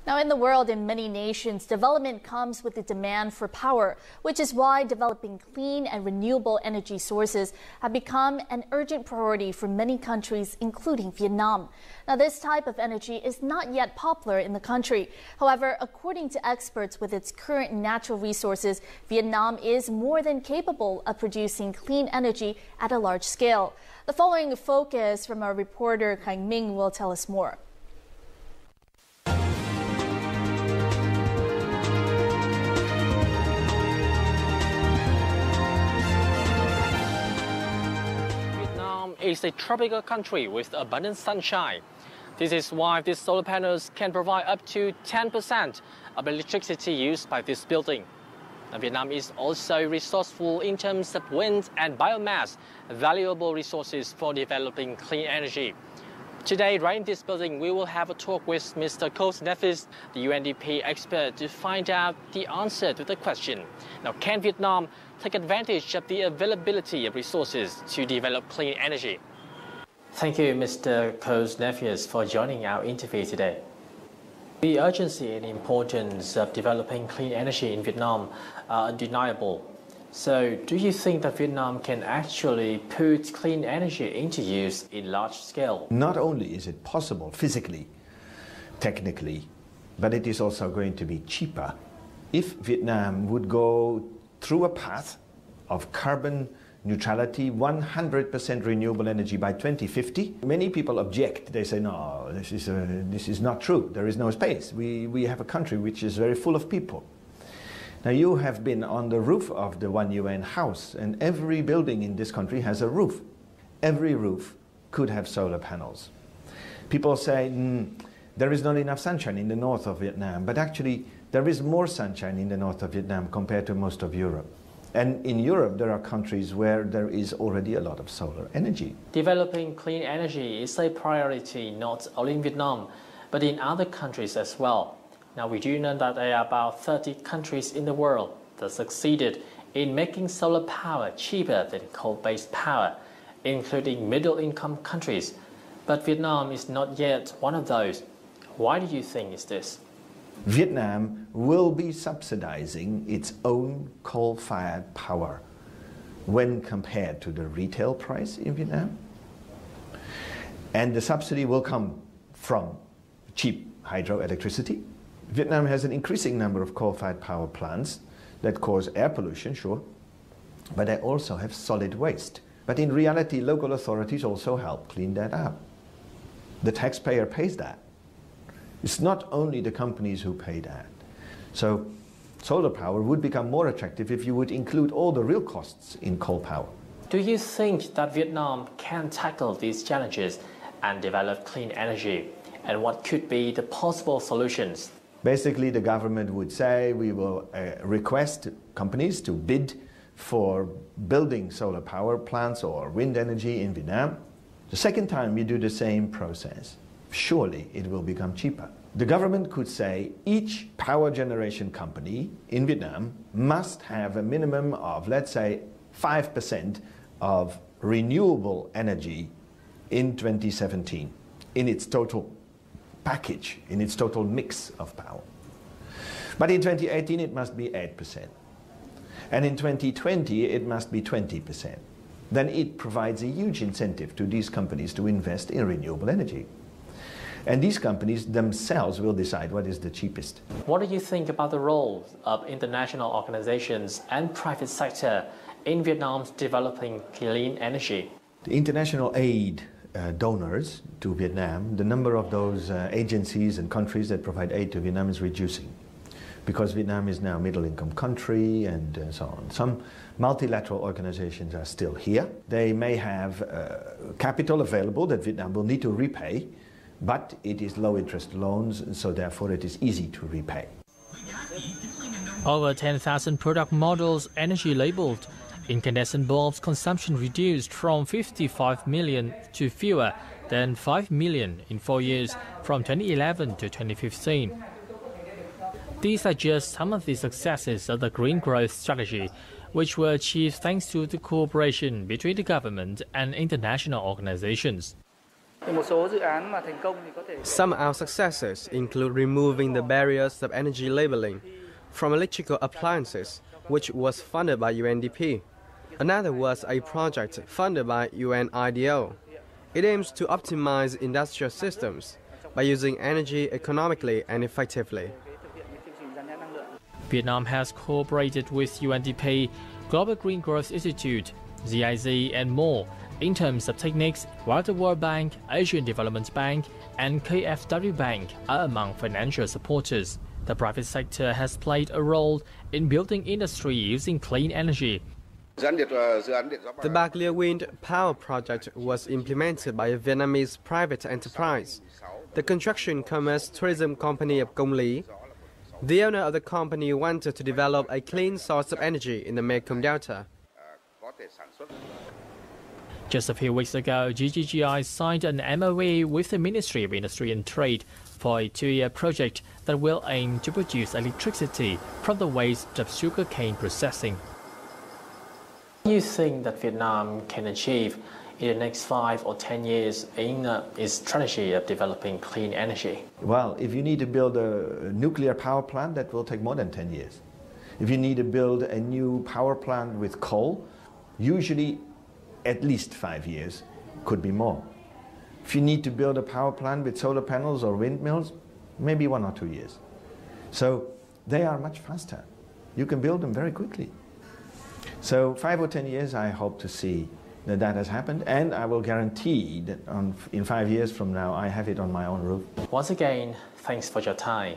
Now, in the world, in many nations, development comes with the demand for power, which is why developing clean and renewable energy sources have become an urgent priority for many countries, including Vietnam. Now, this type of energy is not yet popular in the country. However, according to experts, with its current natural resources, Vietnam is more than capable of producing clean energy at a large scale. The following focus from our reporter Khánh Minh will tell us more. Is a tropical country with abundant sunshine. This is why these solar panels can provide up to 10% of electricity used by this building. Now, Vietnam is also resourceful in terms of wind and biomass, valuable resources for developing clean energy. Today, right in this building, we will have a talk with Mr. Cos Nephis, the UNDP expert, to find out the answer to the question. Now, can Vietnam take advantage of the availability of resources to develop clean energy? Thank you, Mr. Cos Nephis, for joining our interview today. The urgency and importance of developing clean energy in Vietnam are undeniable. So, do you think that Vietnam can actually put clean energy into use in large scale? Not only is it possible physically, technically, but it is also going to be cheaper. If Vietnam would go through a path of carbon neutrality, 100% renewable energy by 2050, many people object. They say, no, this is not true. There is no space. We have a country which is very full of people. Now, you have been on the roof of the One UN house, and every building in this country has a roof. Every roof could have solar panels. People say, there is not enough sunshine in the north of Vietnam, but actually there is more sunshine in the north of Vietnam compared to most of Europe. And in Europe, there are countries where there is already a lot of solar energy. Developing clean energy is a priority not only in Vietnam, but in other countries as well. Now, we do know that there are about 30 countries in the world that succeeded in making solar power cheaper than coal-based power, including middle-income countries. But Vietnam is not yet one of those. Why do you think is this? Vietnam will be subsidizing its own coal-fired power when compared to the retail price in Vietnam. And the subsidy will come from cheap hydroelectricity. Vietnam has an increasing number of coal-fired power plants that cause air pollution, sure, but they also have solid waste. But in reality, local authorities also help clean that up. The taxpayer pays that. It's not only the companies who pay that. So solar power would become more attractive if you would include all the real costs in coal power. Do you think that Vietnam can tackle these challenges and develop clean energy? And what could be the possible solutions? Basically, the government would say we will request companies to bid for building solar power plants or wind energy in Vietnam. The second time we do the same process, surely it will become cheaper. The government could say each power generation company in Vietnam must have a minimum of, let's say, 5% of renewable energy in 2017 in its total package, in its total mix of power. But in 2018 it must be 8%. And in 2020 it must be 20%. Then it provides a huge incentive to these companies to invest in renewable energy. And these companies themselves will decide what is the cheapest. What do you think about the role of international organizations and private sector in Vietnam's developing clean energy? The international aid donors to Vietnam, the number of those agencies and countries that provide aid to Vietnam is reducing because Vietnam is now a middle-income country and so on. Some multilateral organizations are still here. They may have capital available that Vietnam will need to repay, but it is low-interest loans, so therefore it is easy to repay. Over 10,000 product models energy labeled. Incandescent bulbs consumption reduced from 55 million to fewer than 5 million in 4 years from 2011 to 2015. These are just some of the successes of the green growth strategy, which were achieved thanks to the cooperation between the government and international organizations. Some of our successes include removing the barriers of energy labeling from electrical appliances, which was funded by UNDP. Another was a project funded by UNIDO. It aims to optimize industrial systems by using energy economically and effectively. Vietnam has cooperated with UNDP, Global Green Growth Institute, ZIZ, and more in terms of techniques, while the World Bank, Asian Development Bank, and KfW Bank are among financial supporters. The private sector has played a role in building industry using clean energy. The Bạc Liêu Wind Power Project was implemented by a Vietnamese private enterprise, the Construction Commerce Tourism Company of Công Lý. The owner of the company wanted to develop a clean source of energy in the Mekong Delta. Just a few weeks ago, GGGI signed an MOA with the Ministry of Industry and Trade for a 2-year project that will aim to produce electricity from the waste of sugarcane processing. What do you think that Vietnam can achieve in the next 5 or 10 years in its strategy of developing clean energy? Well, if you need to build a nuclear power plant, that will take more than 10 years. If you need to build a new power plant with coal, usually at least 5 years, could be more. If you need to build a power plant with solar panels or windmills, maybe 1 or 2 years. So they are much faster. You can build them very quickly. So 5 or 10 years, I hope to see that that has happened, and I will guarantee that in 5 years from now, I have it on my own roof. Once again, thanks for your time.